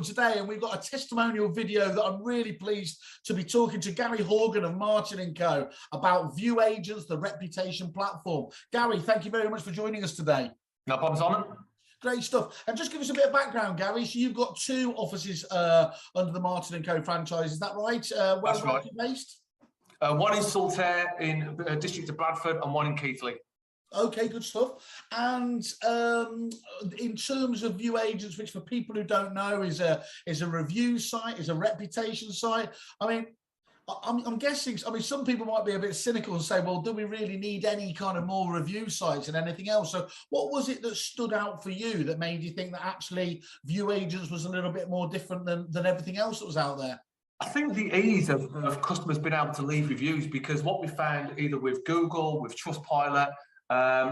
welcome today, and we've got a testimonial video that I'm really pleased to be talking to Gary Horgan of Martin & Co. about View Agents, the reputation platform. Gary, thank you very much for joining us today. No problem, Simon. Great stuff. And just give us a bit of background, Gary. So you've got two offices under the Martin & Co. franchise, is that right? That's right. Are you based? One in Saltaire in district of Bradford and one in Keighley. Okay, good stuff. And in terms of View Agents, which for people who don't know is a review site, is a reputation site. I mean, I'm guessing, I mean, some people might be a bit cynical and say, well, do we really need any kind of more review sites and anything else? So what was it that stood out for you that made you think that actually View Agents was a little bit more different than everything else that was out there? I think the ease of customers being able to leave reviews, because what we found either with Google, with Trustpilot,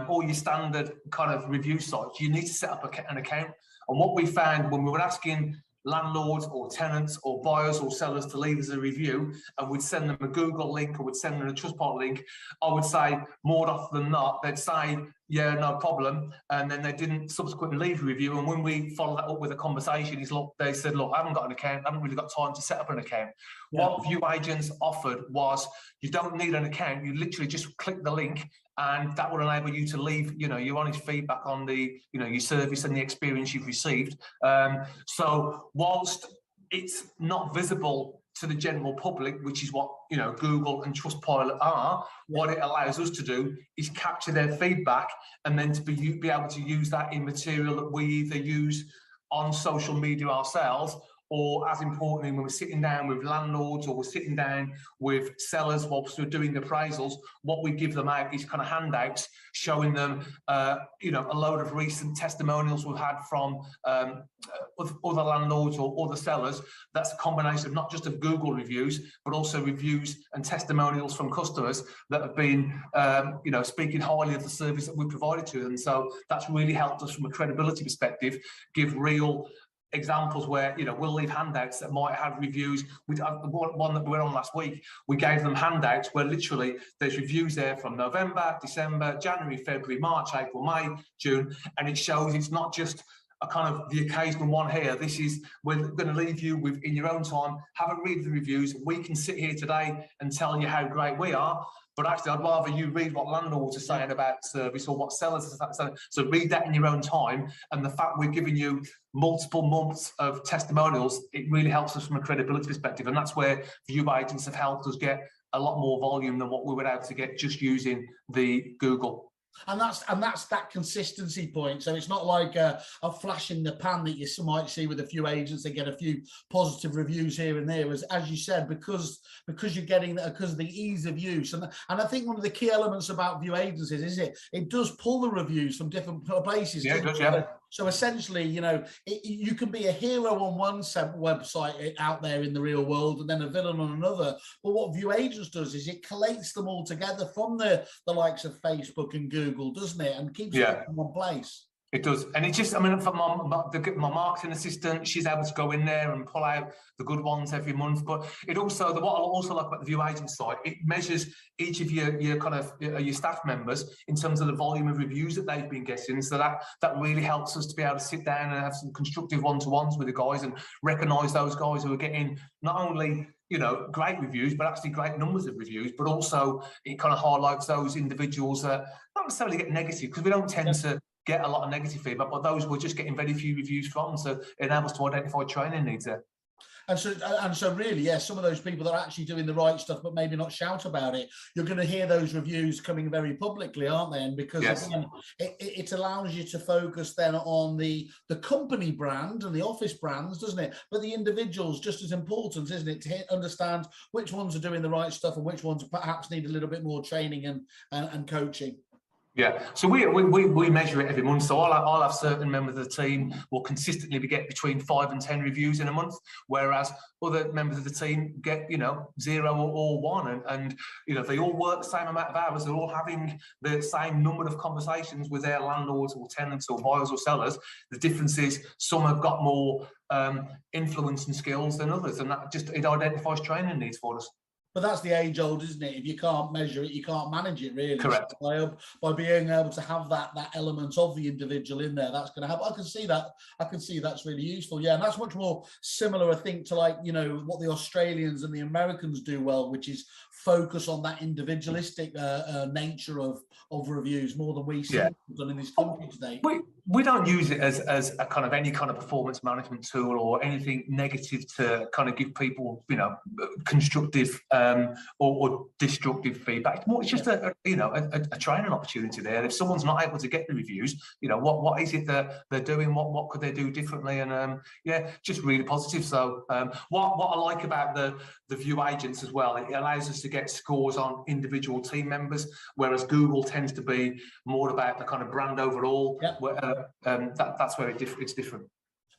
or your standard kind of review sites, you need to set up an account. And what we found when we were asking landlords or tenants or buyers or sellers to leave us a review, and we'd send them a Google link or we'd send them a Trustpilot link, I would say more often than not, they'd say, yeah, no problem. And then they didn't subsequently leave a review. And when we followed that up with a conversation, they said, look, I haven't got an account. I haven't really got time to set up an account. Yeah. What View Agents offered was you don't need an account. You literally just click the link, and that will enable you to leave, your honest feedback on the, your service and the experience you've received. So whilst it's not visible to the general public, which is what Google and Trustpilot are, what it allows us to do is capture their feedback and then to be able to use that in material that we either use on social media ourselves, or as importantly, when we're sitting down with landlords or we're sitting down with sellers whilst we're doing appraisals, what we give them out is kind of handouts showing them, a load of recent testimonials we've had from other landlords or other sellers. That's a combination of not just of Google reviews, but also reviews and testimonials from customers that have been, speaking highly of the service that we provided to them. So that's really helped us from a credibility perspective, give real examples where we'll leave handouts that might have reviews. One that we were on last week, we gave them handouts where literally there's reviews there from November, December, January, February, March, April, May, June, and it shows it's not just a kind of the occasional one here. This is, we're going to leave you with, in your own time, have a read of the reviews. We can sit here today and tell you how great we are, but actually I'd rather you read what landlords are saying about service or what sellers are saying. So read that in your own time. And the fact we're giving you multiple months of testimonials, it really helps us from a credibility perspective. And that's where View Agents have helped us get a lot more volume than what we were able to get just using the Google. And that's that consistency point. So it's not like a flash in the pan that you might see with a few agents. They get a few positive reviews here and there, as you said, because you're getting that, because of the ease of use. And I think one of the key elements about View Agents is it does pull the reviews from different places. Yeah, it does, yeah. So essentially, you can be a hero on one website out there in the real world and then a villain on another. But what View Agents does is it collates them all together from the likes of Facebook and Google, doesn't it? And keeps it in one place. It does. And it's just, I mean, for my marketing assistant, she's able to go in there and pull out the good ones every month. But it also, what I also like about the View Agent site, it measures each of your staff members in terms of the volume of reviews that they've been getting. So that really helps us to be able to sit down and have some constructive one-to-ones with the guys and recognise those guys who are getting not only great reviews, but actually great numbers of reviews, but also it kind of highlights those individuals that not necessarily get negative, because we don't tend to get a lot of negative feedback, but those we're just getting very few reviews from, so it enables us to identify training needs there. And so really, yes, some of those people that are actually doing the right stuff, but maybe not shout about it, you're going to hear those reviews coming very publicly, aren't they? And because again, it allows you to focus then on the company brand and the office brands, doesn't it? But the individuals just as important, isn't it, to understand which ones are doing the right stuff and which ones perhaps need a little bit more training and coaching. Yeah, so we measure it every month. So I'll have certain members of the team will consistently get between 5 and 10 reviews in a month, whereas other members of the team get 0 or 1, and they all work the same amount of hours. They're all having the same number of conversations with their landlords or tenants or buyers or sellers. The difference is some have got more influence and skills than others, and that just it identifies training needs for us. But that's the age old, isn't it? If you can't measure it, you can't manage it, really. Correct. So by being able to have that element of the individual in there, that's going to help. I can see that. I can see that's really useful. Yeah, and that's much more similar, I think, to like, you know, what the Australians and the Americans do well, which is focus on that individualistic nature of reviews more than we see done in this country today. We don't use it as a kind of any kind of performance management tool or anything negative to kind of give people, you know, constructive or destructive feedback. It's just a training opportunity there. If someone's not able to get the reviews, you know, what is it that they're doing? What could they do differently? And just really positive. So what I like about the View agents as well, it allows us to get scores on individual team members, whereas Google tends to be more about the kind of brand overall. That's where it's different.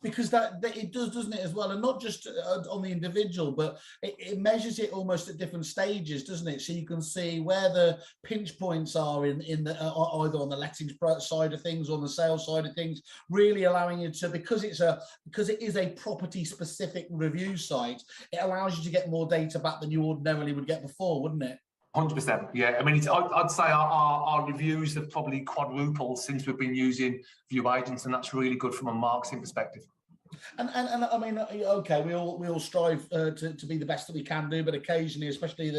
Because that it does, doesn't it, as well, and not just on the individual, but it measures it almost at different stages, doesn't it? So you can see where the pinch points are in the either on the lettings side of things or on the sales side of things, really allowing you to, because it is a property specific review site, it allows you to get more data back than you ordinarily would get before, wouldn't it? 100%, yeah. I mean, I'd say our reviews have probably quadrupled since we've been using View agents, and that's really good from a marketing perspective. And I mean, okay, we all strive to be the best that we can do, but occasionally, especially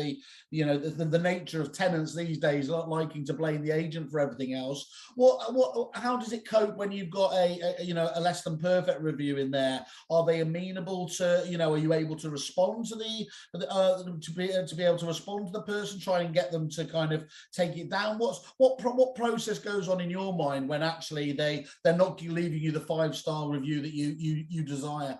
the nature of tenants these days, liking to blame the agent for everything else. How does it cope when you've got a less than perfect review in there? Are they amenable to, you know? Are you able to respond to to be able to respond to the person, try and get them to kind of take it down? What process goes on in your mind when actually they're not leaving you the 5-star review that you desire?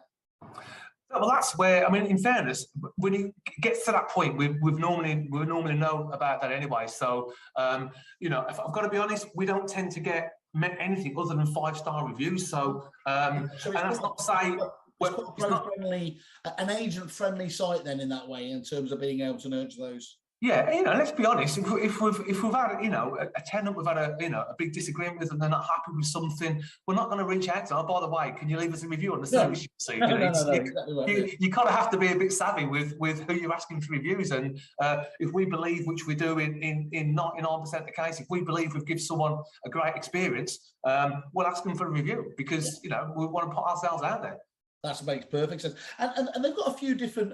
Well, that's where, I mean, in fairness, when it gets to that point, we normally know about that anyway. So, if I've got to be honest, we don't tend to get anything other than 5-star reviews. So, and that's not to say it's not friendly, an agent-friendly site then in that way, in terms of being able to nurture those. Yeah, let's be honest. If we've had a tenant, we've had a big disagreement with, and they're not happy with something, we're not going to reach out to them. Oh, by the way, can you leave us a review on the service you received? You kind of have to be a bit savvy with who you're asking for reviews. And if we believe, which we do in 99% of the case, if we believe we've given someone a great experience, we'll ask them for a review because we want to put ourselves out there. That makes perfect sense. And they've got a few different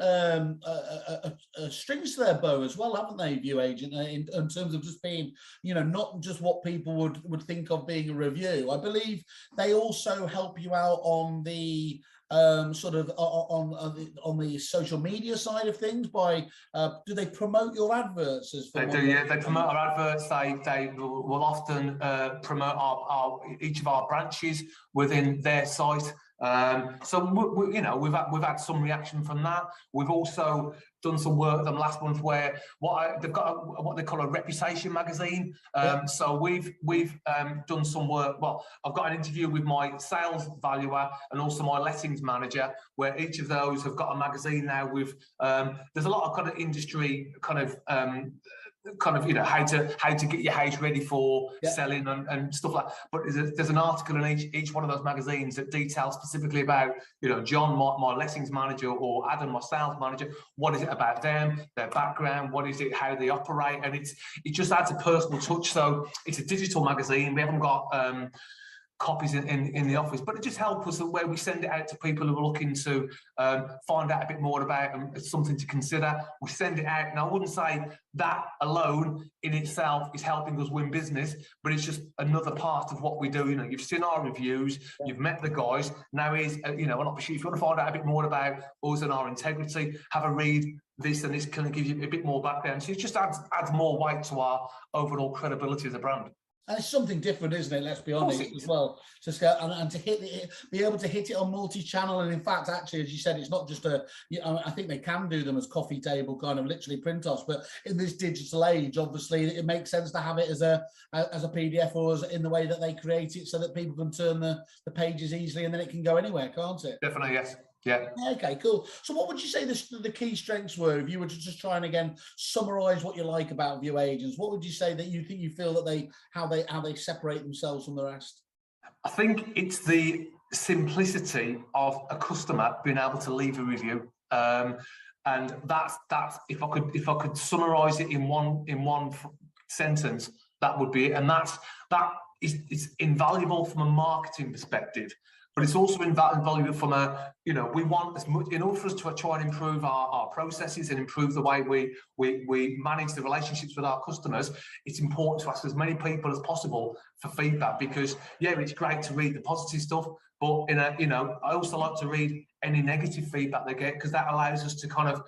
strings to their bow as well, haven't they, View Agent, in terms of just being, not just what people would think of being a review. I believe they also help you out on the sort of on the social media side of things by do they promote your adverts? They do, yeah. They promote our adverts. They will often promote each of our branches within their site. So we've had some reaction from that. We've also done some work with them last month where they've got what they call a reputation magazine. So we've done some work. Well, I've got an interview with my sales valuer and also my lettings manager, where each of those have got a magazine now with. There's a lot of kind of industry kind of how to get your house ready for selling and stuff like that. But there's an article in each one of those magazines that details specifically about John, my lettings manager, or Adam, my sales manager. What is it about them, their background? What is it, how they operate? And it just adds a personal touch. So it's a digital magazine. We haven't got copies in the office, but it just helps us where we send it out to people who are looking to find out a bit more about them. It's something to consider. We send it out, and I wouldn't say that alone in itself is helping us win business, but it's just another part of what we do. You've seen our reviews, you've met the guys. Now is an opportunity. If you want to find out a bit more about us and our integrity, have a read. This and this can give you a bit more background. So it just adds more weight to our overall credibility as a brand. And it's something different, isn't it? Let's be honest as well. Just go and to be able to hit it on multi-channel, and in fact, actually, as you said, it's not just I think they can do them as coffee table kind of literally print offs, but in this digital age, obviously, it makes sense to have it as a PDF or in the way that they create it, so that people can turn the pages easily, and then it can go anywhere, can't it? Definitely, yes. Yeah. Okay, cool. So what would you say the key strengths were if you were to just try and again summarize what you like about View Agents? What would you say that you feel that how they separate themselves from the rest? I think it's the simplicity of a customer being able to leave a review. And that's if I could summarize it in one sentence, that would be it. And that is invaluable from a marketing perspective, but it's also invaluable from a, we want as much, in order for us to try and improve our processes and improve the way we manage the relationships with our customers. It's important to ask as many people as possible for feedback, because it's great to read the positive stuff, but I also like to read any negative feedback they get, because that allows us to kind of,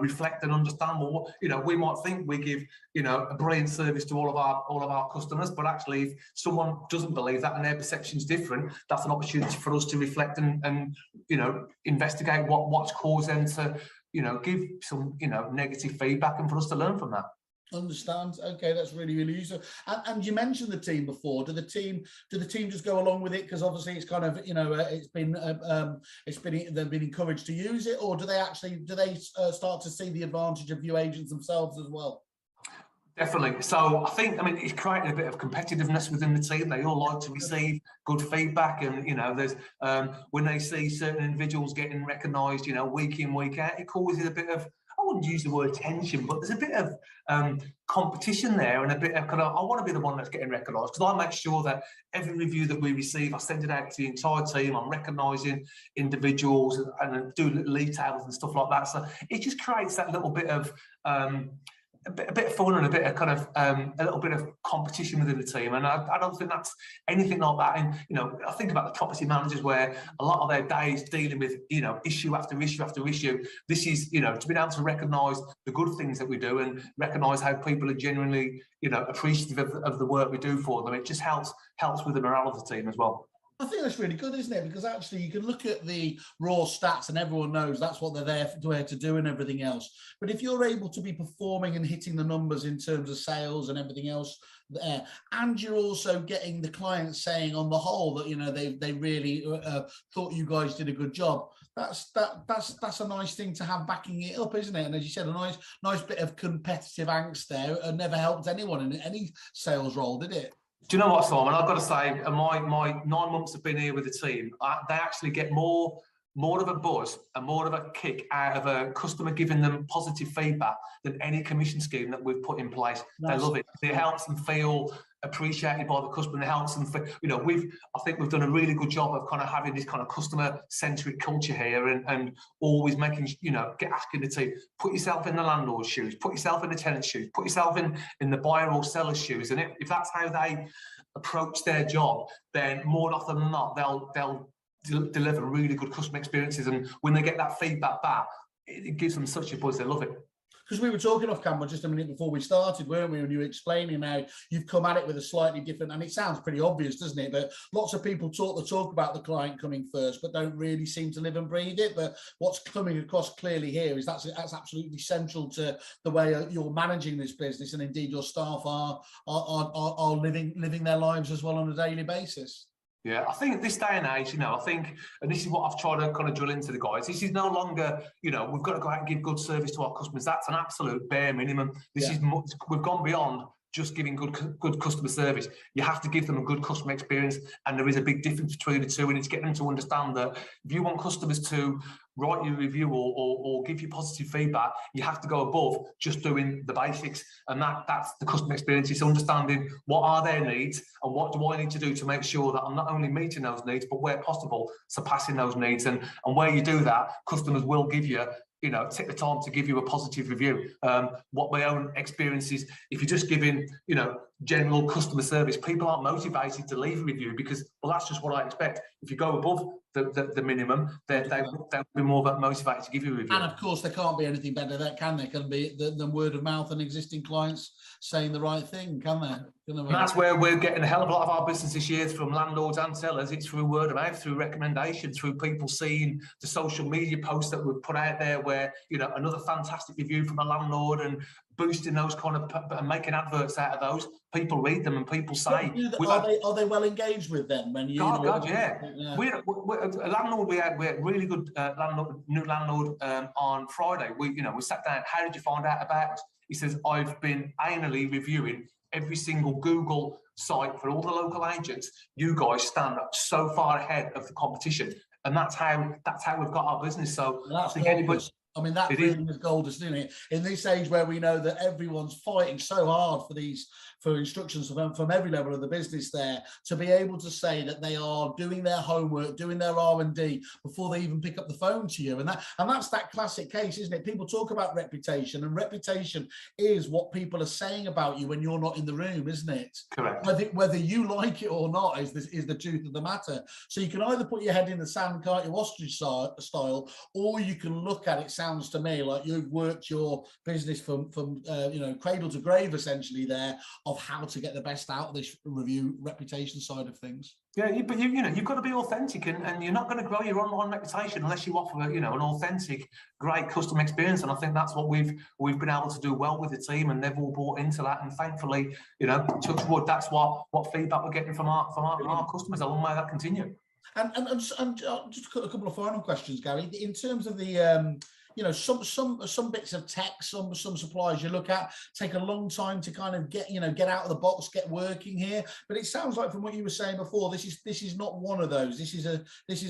reflect and understand. Well, we might think we give, a brilliant service to all of our customers, but actually, if someone doesn't believe that and their perception is different, that's an opportunity for us to reflect and investigate what's caused them to, give some, negative feedback, and for us to learn from that. Understand. Okay, that's really, really useful. And you mentioned the team before. Do the team just go along with it because obviously it's kind of they've been encouraged to use it, or do they start to see the advantage of View Agents themselves as well? Definitely. So I think, it's creating a bit of competitiveness within the team. They all like to receive good feedback, and there's when they see certain individuals getting recognised, week in, week out, it causes a bit of, I wouldn't use the word tension, but there's a bit of competition there, and a bit of kind of, I want to be the one that's getting recognised, because I make sure that every review that we receive, I send it out to the entire team. I'm recognising individuals and do little lead tables and stuff like that. So it just creates that little bit of a bit of fun and a bit of kind of a little bit of competition within the team, and I don't think that's anything like that. And I think about the property managers, where a lot of their days dealing with issue after issue after issue. This is to be able to recognise the good things that we do and recognise how people are genuinely appreciative of the work we do for them. It just helps with the morale of the team as well. I think that's really good, isn't it? Because actually you can look at the raw stats and everyone knows that's what they're there to do and everything else. But if you're able to be performing and hitting the numbers in terms of sales and everything else there, and you're also getting the clients saying on the whole that they really thought you guys did a good job, that's a nice thing to have backing it up, isn't it? And as you said, a nice bit of competitive angst there, and never helped anyone in any sales role, did it? Do you know what, Simon? I've got to say, my 9 months have been here with the team. They actually get more of a buzz and more of a kick out of a customer giving them positive feedback than any commission scheme that we've put in place. They love it. It helps them feel appreciated by the customer. It helps them feel, I think we've done a really good job of kind of having this kind of customer-centric culture here, and always making, asking the team, put yourself in the landlord's shoes, put yourself in the tenant's shoes, put yourself in the buyer or seller's shoes. And if that's how they approach their job, then more often than not, they'll deliver really good customer experiences. And when they get that feedback back, it gives them such a buzz. They love it. Because we were talking off camera just a minute before we started, weren't we? And you were explaining how you've come at it with a slightly different, and it sounds pretty obvious, doesn't it? But lots of people talk about the client coming first, but don't really seem to live and breathe it. But what's coming across clearly here is that's absolutely central to the way you're managing this business, and indeed your staff are living their lives as well on a daily basis. Yeah, I think at this day and age, I think, and this is what I've tried to kind of drill into the guys, this is no longer, we've got to go out and give good service to our customers. That's an absolute bare minimum. This is much, we've gone beyond just giving good customer service. You have to give them a good customer experience, and there is a big difference between the two. And it's getting them to understand that if you want customers to write you a review or give you positive feedback, you have to go above just doing the basics, and that's the customer experience. It's understanding what are their needs and what do I need to do to make sure that I'm not only meeting those needs, but where possible, surpassing those needs. And where you do that, customers will give you, take the time to give you a positive review. What my own experience is, if you're just giving, general customer service, people aren't motivated to leave a review because, well, that's just what I expect. If you go above the minimum, they'll be more motivated to give you a review. And of course, there can't be anything better can there? Can be than word of mouth and existing clients saying the right thing, can there? And that's where we're getting a hell of a lot of our business this year, from landlords and sellers. It's through word of mouth, through recommendation, through people seeing the social media posts that we've put out there where, another fantastic review from a landlord, and boosting those kind of, and making adverts out of those. People read them and people say, are they well engaged with them? When you yeah. We're a landlord. We had really good new landlord on Friday. We sat down. How did you find out about us? He says, I've been annually reviewing every single Google site for all the local agents. You guys stand up so far ahead of the competition, and that's how we've got our business. So I think anybody. I mean, that really is gold, isn't it? In this age where we know that everyone's fighting so hard for instructions from every level of the business there, to be able to say that they are doing their homework, doing their R&D before they even pick up the phone to you. And that's that classic case, isn't it? People talk about reputation, and reputation is what people are saying about you when you're not in the room, isn't it? Correct. Whether you like it or not is the truth of the matter. So you can either put your head in the sand, can't you, ostrich style, or you can look at it. Sounds to me like you've worked your business from cradle to grave, essentially, there, of how to get the best out of this review reputation side of things. Yeah, but you've got to be authentic, and you're not going to grow your online reputation unless you offer an authentic, great customer experience. And I think that's what we've been able to do well with the team, and they've all bought into that. And thankfully, touch wood, that's what feedback we're getting from our customers. Long may that continue. And just a couple of final questions, Gary. In terms of the some bits of tech, some suppliers you look at take a long time to kind of get out of the box, get working here. But it sounds like, from what you were saying before, this is not one of those. This is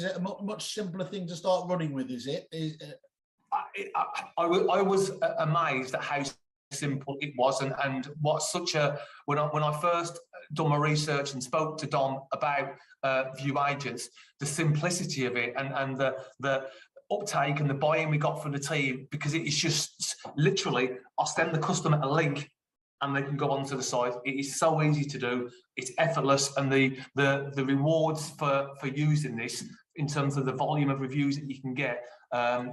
a much simpler thing to start running with, is it? I was amazed at how simple it was, and what such a when I first done my research and spoke to Dom about View Agents, the simplicity of it, and the uptake and the buy-in we got from the team, because it is just literally, I'll send the customer a link and they can go onto the site. It is so easy to do, it's effortless, and the rewards for using this in terms of the volume of reviews that you can get, I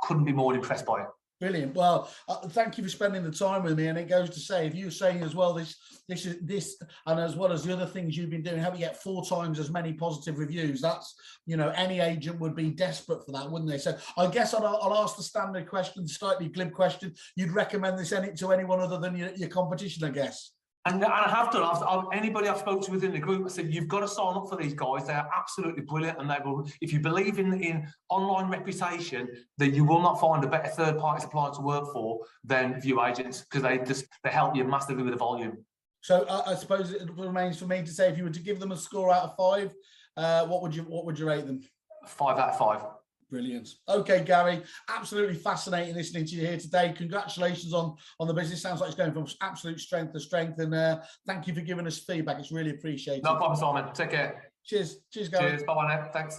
couldn't be more impressed by it. Brilliant. Well, thank you for spending the time with me. And it goes to say, if you're saying as well, this, and as well as the other things you've been doing, how we get 4 times as many positive reviews, that's, any agent would be desperate for that, wouldn't they? So I guess I'll ask the standard question, slightly glib question. You'd recommend this to anyone other than your competition, I guess? And I have done. Anybody I've spoken to within the group, I said, you've got to sign up for these guys. They are absolutely brilliant, and they will. If you believe in online reputation, then you will not find a better third-party supplier to work for than View Agents, because they help you massively with the volume. So I suppose it remains for me to say, if you were to give them a score out of 5, what would you rate them? 5 out of 5. Brilliant. Okay, Gary, absolutely fascinating listening to you here today. Congratulations on the business. Sounds like it's going from absolute strength to strength, and thank you for giving us feedback. It's really appreciated. No problem, Simon. Take care. Cheers, Gary. Cheers. Bye-bye now. Thanks.